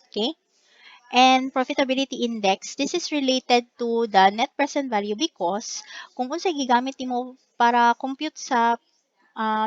Okay? And profitability index, this is related to the net present value because kung unsay gigamit nimo para compute sa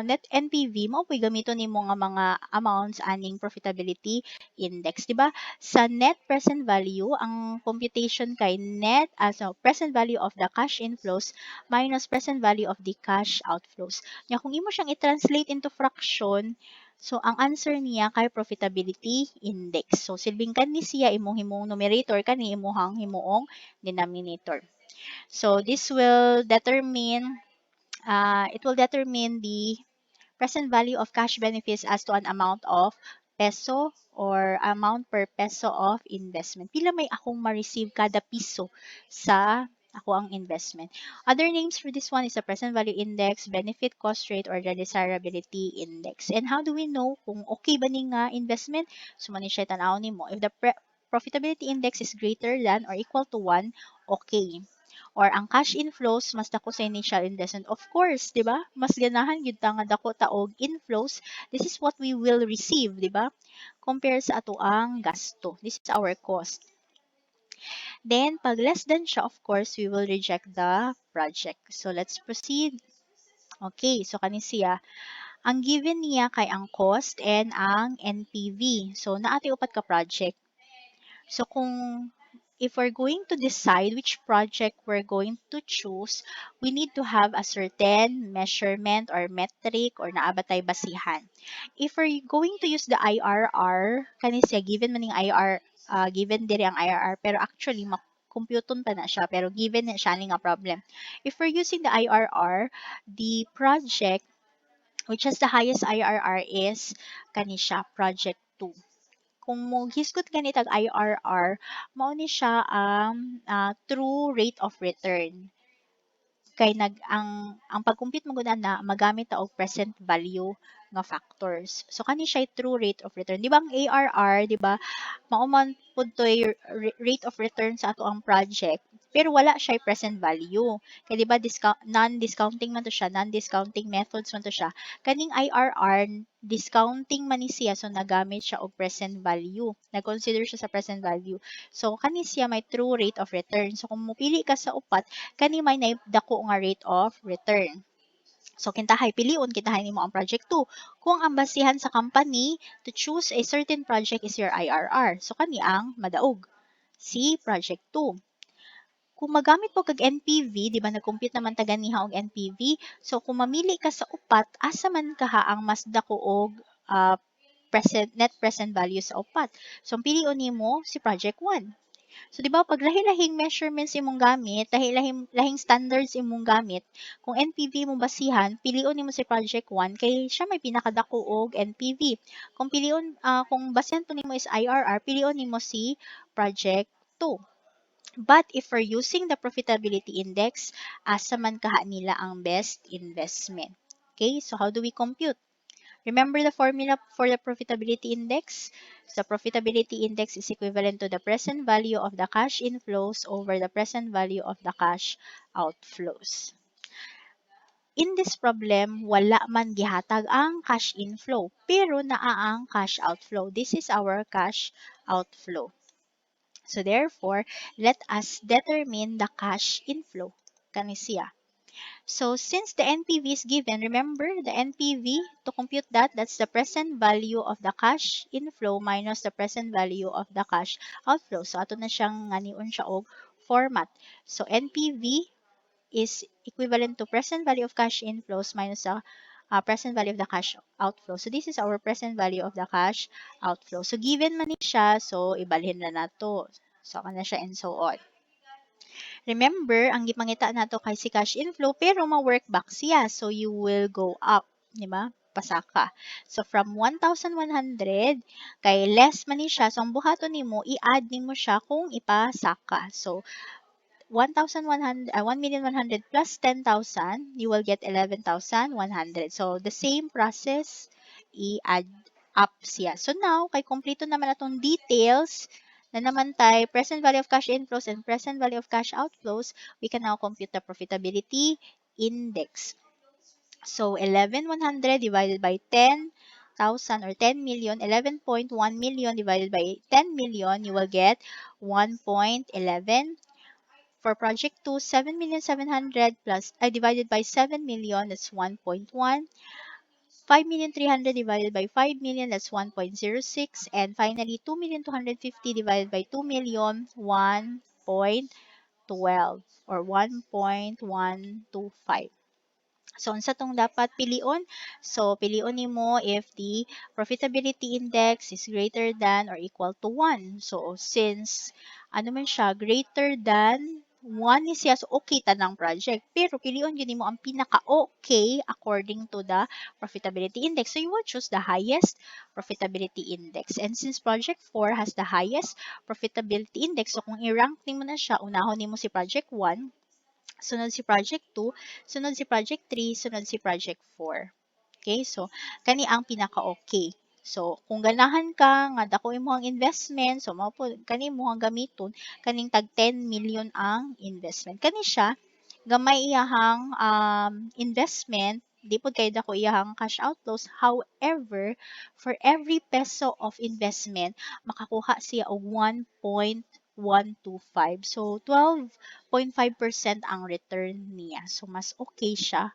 net NPV mo po'y gamiton nimo nga mga amounts aning profitability index, di ba? Sa net present value, ang computation kay net so present value of the cash inflows minus present value of the cash outflows. Nya kung imo siyang i-translate into fraction, so ang answer niya kay profitability index. So silbing kani siya imong himong numerator kani imong himuong denominator. So this will determine it will determine the present value of cash benefits as to an amount of peso or amount per peso of investment. Pila may akong ma-receive kada piso sa ako ang investment. Other names for this one is the present value index, benefit cost rate, or the desirability index. And how do we know kung okay ba ning investment? So, man siya tanaw nimo. If the profitability index is greater than or equal to 1, okay. Or ang cash inflows mas dako sa initial investment. Of course, 'di ba? Mas ganahan gyud ta nga dako ta og inflows. This is what we will receive, 'di ba? Compare sa ato ang gasto. This is our cost. Then pag less than siya, of course, we will reject the project. So let's proceed. Okay, so kani siya. Ang given niya kay ang cost and ang NPV. So naati upat ka project. So kung if we're going to decide which project we're going to choose, we need to have a certain measurement or metric or naabatay basihan. If we're going to use the IRR, kanisya given man yung IRR, given diri ang IRR, pero actually computon pa na siya, pero given na siya nga problem. If we're using the IRR, the project which has the highest IRR is kanisya project 2. Kung mo hisgot ganit ang IRR, mao ni siya ang true rate of return. Kay ang pag-compute mo gud na magamit ta og present value nga factors. So kani siya true rate of return. Di ba ang ARR, di ba? Mao man pud toy rate of return sa ato ang project, pero wala siya present value. Kay di ba non-discounting man to siya, non-discounting methods man to siya. Kaning IRR discounting man ni siya, so nagamit siya og present value. Nag-consider siya sa present value. So kani siya may true rate of return. So kung mupili ka sa upat, kani may dako nga rate of return. So, kintahay, piliun, kintahay nimo ang project 2. Kung ang basihan sa company to choose a certain project is your IRR. So, kani ang madaog. Si project 2. Kung magamit po kag NPV, di ba nag-compute naman ta ganiha og NPV, so kung mamili ka sa upat, asa man kaha ang mas dako og net present value sa upat. So, ang piliun nimo si project 1. So, di ba, pag lahi-lahing measurements imong gamit, lahing standards imong gamit, kung NPV mong basihan, piliun nimo si Project 1 kay siya may pinakadako og NPV. Kung basihan to nimo is IRR, piliun nimo si Project 2. But if we're using the profitability index, asa man kaha nila ang best investment. Okay, so how do we compute? Remember the formula for the profitability index? The profitability index is equivalent to the present value of the cash inflows over the present value of the cash outflows. In this problem, wala man gihatag ang cash inflow, pero naa ang cash outflow. This is our cash outflow. So therefore, let us determine the cash inflow. Kani siya. So since the NPV is given, remember the NPV, to compute that, that's the present value of the cash inflow minus the present value of the cash outflow. So ato na siyang nganiun siya og format. So NPV is equivalent to present value of cash inflows minus the present value of the cash outflow. So this is our present value of the cash outflow. So given man ni siya, so ibalhin na nato. So kana siya and so on. Remember, ang gipangita nato kay si cash inflow, pero ma-work back siya. So, you will go up. Di ba? Pasaka. So, from 1,100, kay less man ni siya, so ang buhaton nimo, i-add nimo siya kung ipasaka. So, 1,100 plus 10,000, you will get 11,100. So, the same process, i-add up siya. So, now, kay kompleto naman atong details, na naman tayo, present value of cash inflows and present value of cash outflows, we can now compute the profitability index. So, 11,100 divided by 10 10,000 or 10 million, 11.1 million divided by 10 million, you will get 1.11. For project 2, 7,700,000 plus divided by 7 million, that's 1.1. 5,300,000 divided by 5 million, that's 1.06. And finally, 2,250,000 divided by 2 million, 1.12 or 1.125. So, unsa tong dapat pilion? So, pilion nimo if the profitability index is greater than or equal to 1. So, since ano man siya, greater than 1 is siya, so okay tanang project. Pero pilion yun mo ang pinaka-okay according to the profitability index. So, you will choose the highest profitability index. And since project 4 has the highest profitability index, so kung i-rank nimo na siya, unahon nimo si project 1, sunod si project 2, sunod si project 3, sunod si project 4. Okay? So, kani ang pinaka-okay. So, kung ganahan ka, nga dako imong investment, so mao po kani mo ang gamiton, kaning tag 10 million ang investment. Kani siya, gamay iyahang investment, di po kayo dako iyahang cash outflows. However, for every peso of investment, makakuha siya og 1.125. So, 12.5% ang return niya. So, mas okay siya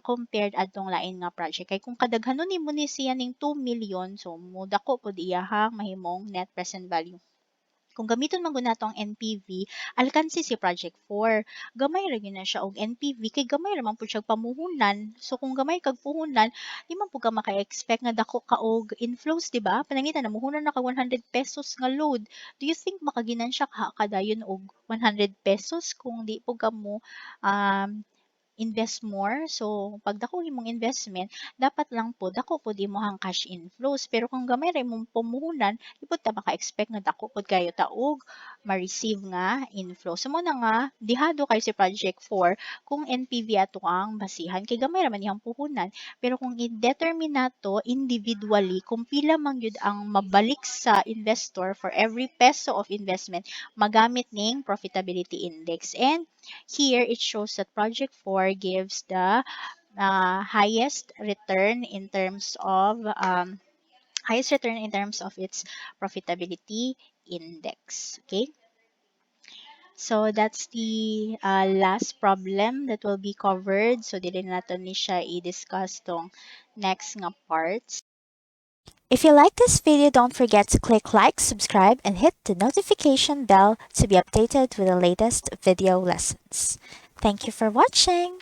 compared adtong lain nga project. Kay kung kadaghanon nimo ni siya ning 2 million, so mudako pod iyahang mahimong net present value. Kung gamiton man gud nato ang NPV, alkansi si project 4. Gamay ra gyud na siya og NPV kay gamay ra man pud siya pamuhunan. So kung gamay kag puhunan, di man pud ka maka-expect nga dako ka og inflows, di ba? Panangitan na muhunan na ka 100 pesos nga load. Do you think makaginan siya kadayon og 100 pesos kung di po ka mo invest more? So, pag dako imong investment, dapat lang po dako pod imong cash inflows. Pero kung gamay ra imong pumuhunan, di pod ta maka-expect nga dako pod kayo taog ma-receive nga inflow. So mo na nga dihado kayo si project 4 kung NPV ato ang basihan kay gamay ra man iyang puhunan. Pero kung i-determine nato individually kung pila man gyud ang mabalik sa investor for every peso of investment, magamit ning profitability index. And here, it shows that Project 4 gives the highest return in terms of its profitability index. Okay, so that's the last problem that will be covered. So dili natin ni siya i-discuss tong next nga parts. If you like this video, don't forget to click like, subscribe, and hit the notification bell to be updated with the latest video lessons. Thank you for watching.